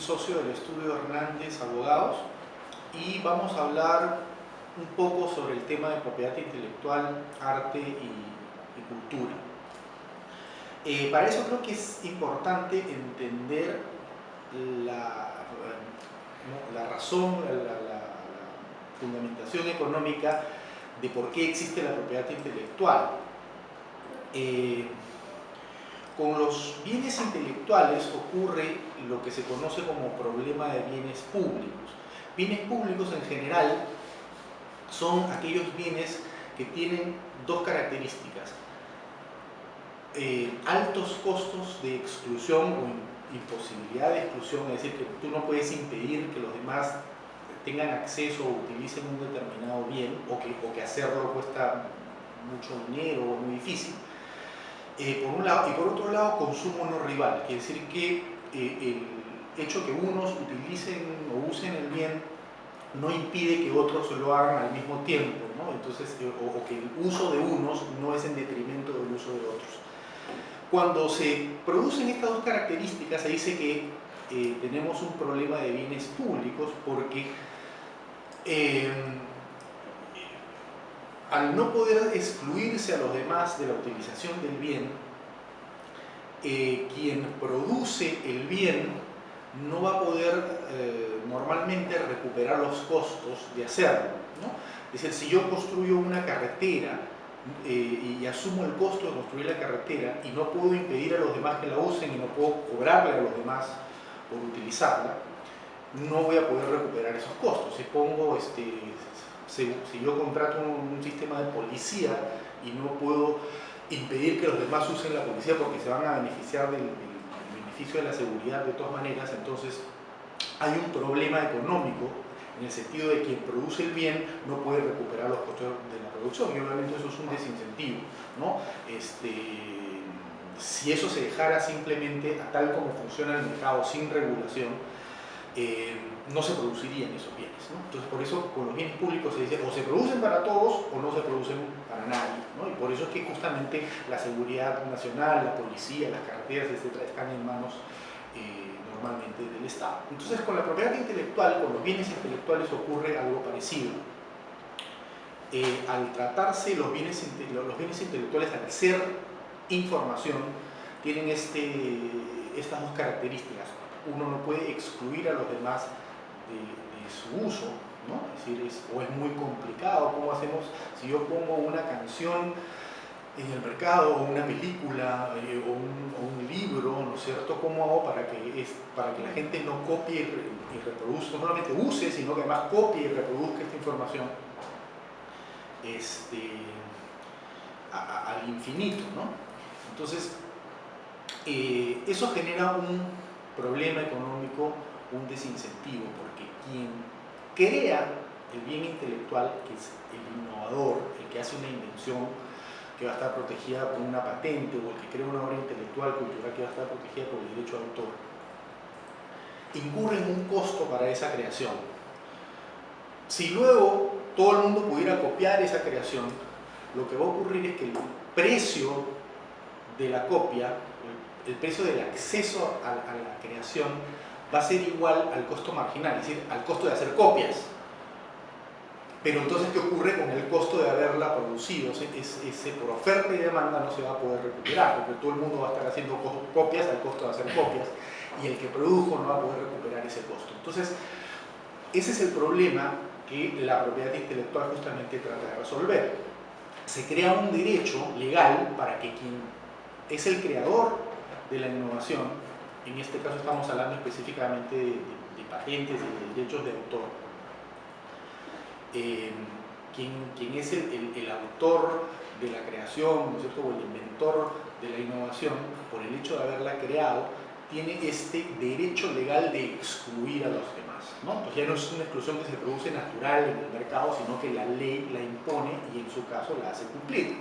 socio del estudio Hernández Abogados y vamos a hablar un poco sobre el tema de propiedad intelectual, arte y cultura. Para eso creo que es importante entender la razón, la fundamentación económica de por qué existe la propiedad intelectual. Con los bienes intelectuales ocurre lo que se conoce como problema de bienes públicos. Bienes públicos en general son aquellos bienes que tienen dos características: altos costos de exclusión o imposibilidad de exclusión, es decir, que tú no puedes impedir que los demás tengan acceso o utilicen un determinado bien, o que hacerlo cuesta mucho dinero o es muy difícil. Por un lado, y por otro lado, consumo no rival, quiere decir que el hecho que unos utilicen o usen el bien no impide que otros lo hagan al mismo tiempo, ¿no? Entonces, o que el uso de unos no es en detrimento del uso de otros. Cuando se producen estas dos características, se dice que tenemos un problema de bienes públicos, porque al no poder excluirse a los demás de la utilización del bien, quien produce el bien no va a poder normalmente recuperar los costos de hacerlo, ¿no? Es decir, si yo construyo una carretera y asumo el costo de construir la carretera y no puedo impedir a los demás que la usen y no puedo cobrarle a los demás por utilizarla, no voy a poder recuperar esos costos. Si yo contrato un sistema de policía y no puedo impedir que los demás usen la policía porque se van a beneficiar del beneficio de la seguridad de todas maneras, entonces hay un problema económico en el sentido de que quien produce el bien no puede recuperar los costos de la producción, y obviamente eso es un desincentivo, ¿no? Si eso se dejara simplemente a tal como funciona el mercado sin regulación, no se producirían esos bienes, ¿no? Entonces, por eso con los bienes públicos se dice o se producen para todos o no se producen para nadie, ¿no? Y por eso es que justamente la seguridad nacional, la policía, las carreteras, etcétera, están en manos normalmente del Estado. Entonces, con la propiedad intelectual, con los bienes intelectuales ocurre algo parecido. Al tratarse los bienes intelectuales, al ser información, tienen estas dos características. Uno no puede excluir a los demás de su uso, ¿no? Es decir, o es muy complicado. ¿Cómo hacemos si yo pongo una canción en el mercado, o una película, o un libro, ¿no es cierto? ¿Cómo hago para que la gente no copie y reproduzca, no solamente use, sino que además copie y reproduzca esta información al infinito, ¿no? Entonces, eso genera un problema económico, un desincentivo, porque quien crea el bien intelectual, que es el innovador, el que hace una invención que va a estar protegida por una patente, o el que crea una obra intelectual cultural que va a estar protegida por el derecho de autor, incurre en un costo para esa creación. Si luego todo el mundo pudiera copiar esa creación, lo que va a ocurrir es que el precio de la copia, el precio del acceso a la creación, va a ser igual al costo marginal, es decir, al costo de hacer copias. Pero entonces, ¿qué ocurre con el costo de haberla producido? Ese por oferta y demanda no se va a poder recuperar, porque todo el mundo va a estar haciendo copias al costo de hacer copias, y el que produjo no va a poder recuperar ese costo. Entonces, ese es el problema que la propiedad intelectual justamente trata de resolver. Se crea un derecho legal para que quien es el creador de la innovación, en este caso estamos hablando específicamente de patentes y de derechos de autor, quien es el autor de la creación, ¿no es cierto?, o el inventor de la innovación, por el hecho de haberla creado, tiene este derecho legal de excluir a los demás, ¿no? Pues ya no es una exclusión que se produce natural en el mercado, sino que la ley la impone y en su caso la hace cumplir.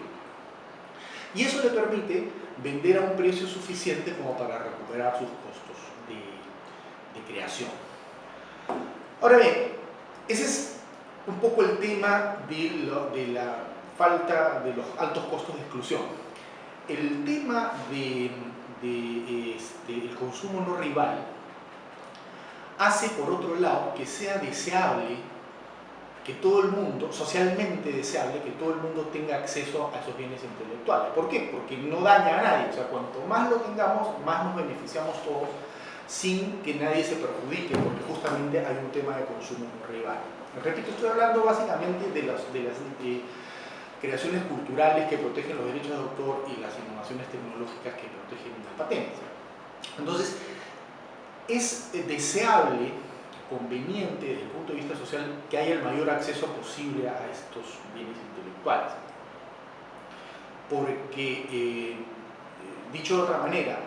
Y eso le permite vender a un precio suficiente como para recuperar sus costos de creación. Ahora bien, ese es un poco el tema de la falta de los altos costos de exclusión. El tema del consumo no rival hace por otro lado que sea deseable que todo el mundo, socialmente deseable, que todo el mundo tenga acceso a esos bienes intelectuales. ¿Por qué? Porque no daña a nadie. O sea, cuanto más lo tengamos, más nos beneficiamos todos sin que nadie se perjudique, porque justamente hay un tema de consumo rival. Repito, estoy hablando básicamente de las creaciones culturales que protegen los derechos de autor y las innovaciones tecnológicas que protegen las patentes. Entonces, es deseable, conveniente desde el punto de vista social, que haya el mayor acceso posible a estos bienes intelectuales. Porque, dicho de otra manera,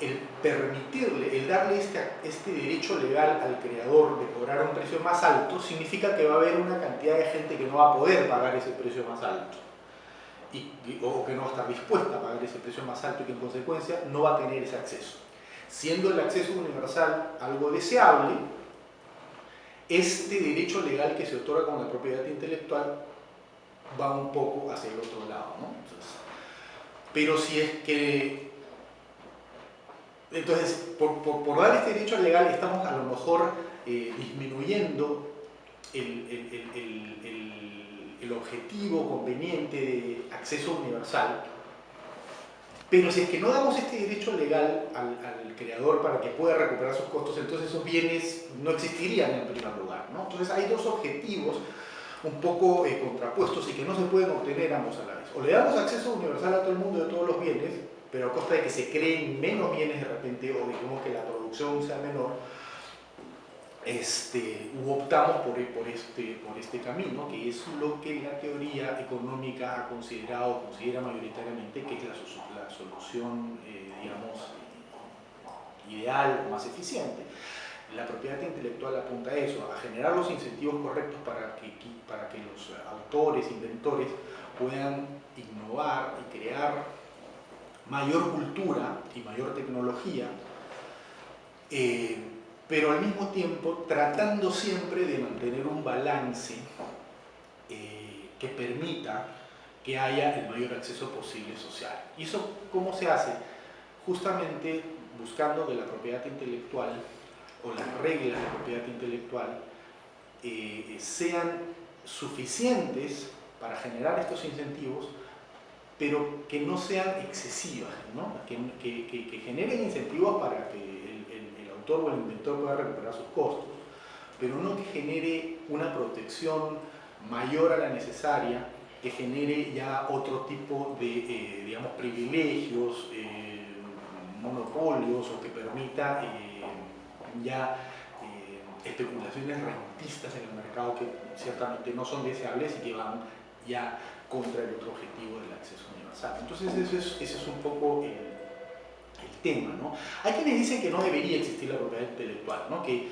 el permitirle, el darle este derecho legal al creador de cobrar un precio más alto, significa que va a haber una cantidad de gente que no va a poder pagar ese precio más alto, o que no va a estar dispuesta a pagar ese precio más alto y que en consecuencia no va a tener ese acceso. Siendo el acceso universal algo deseable, este derecho legal que se otorga con la propiedad intelectual va un poco hacia el otro lado, ¿no? Pero si es que... Entonces, por dar este derecho legal estamos a lo mejor disminuyendo el objetivo conveniente de acceso universal. Pero si es que no damos este derecho legal al creador para que pueda recuperar sus costos, entonces esos bienes no existirían en primer lugar, ¿no? Entonces hay dos objetivos un poco contrapuestos y que no se pueden obtener ambos a la vez. O le damos acceso universal a todo el mundo de todos los bienes, pero a costa de que se creen menos bienes de repente, o digamos que la producción sea menor, u optamos por este camino, que es lo que la teoría económica ha considerado, considera mayoritariamente que es la solución, digamos, ideal o más eficiente. La propiedad intelectual apunta a eso, a generar los incentivos correctos para que los autores, inventores puedan innovar y crear mayor cultura y mayor tecnología, pero al mismo tiempo tratando siempre de mantener un balance que permita que haya el mayor acceso posible social. ¿Y eso cómo se hace? Justamente buscando que la propiedad intelectual o las reglas de propiedad intelectual sean suficientes para generar estos incentivos, pero que no sean excesivas, ¿no? Que generen incentivos para que el autor o el inventor pueda recuperar sus costos, pero no que genere una protección mayor a la necesaria, que genere ya otro tipo de, digamos, privilegios, monopolios, o que permita ya especulaciones rentistas en el mercado que ciertamente no son deseables y que van ya contra el otro objetivo del acceso universal. Entonces ese es un poco el tema, ¿no? Hay quienes dicen que no debería existir la propiedad intelectual, ¿no? Que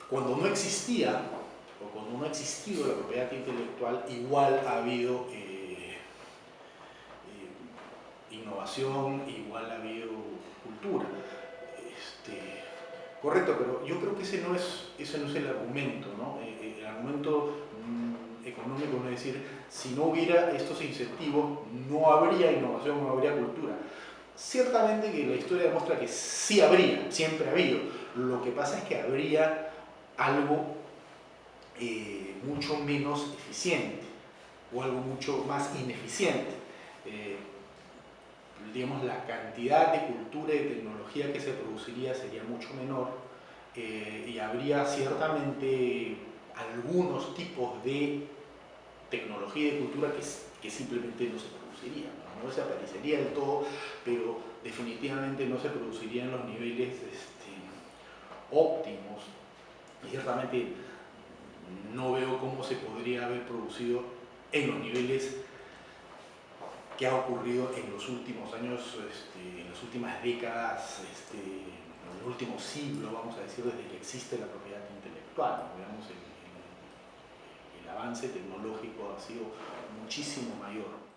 cuando no existía, o cuando no ha existido la propiedad intelectual, igual ha habido innovación, igual ha habido cultura. Correcto, pero yo creo que ese no es el argumento, ¿no? El argumento económico no es decir, si no hubiera estos incentivos, no habría innovación, no habría cultura. Ciertamente que la historia demuestra que sí habría, siempre ha habido. Lo que pasa es que habría algo mucho menos eficiente o algo mucho más ineficiente. Digamos, la cantidad de cultura y de tecnología que se produciría sería mucho menor y habría ciertamente algunos tipos de tecnología y de cultura que simplemente no se producirían, no desaparecería del todo, pero definitivamente no se producirían en los niveles óptimos, y ciertamente no veo cómo se podría haber producido en los niveles que ha ocurrido en los últimos años, en las últimas décadas, en el último siglo, vamos a decir, desde que existe la propiedad intelectual. Digamos, el avance tecnológico ha sido muchísimo mayor.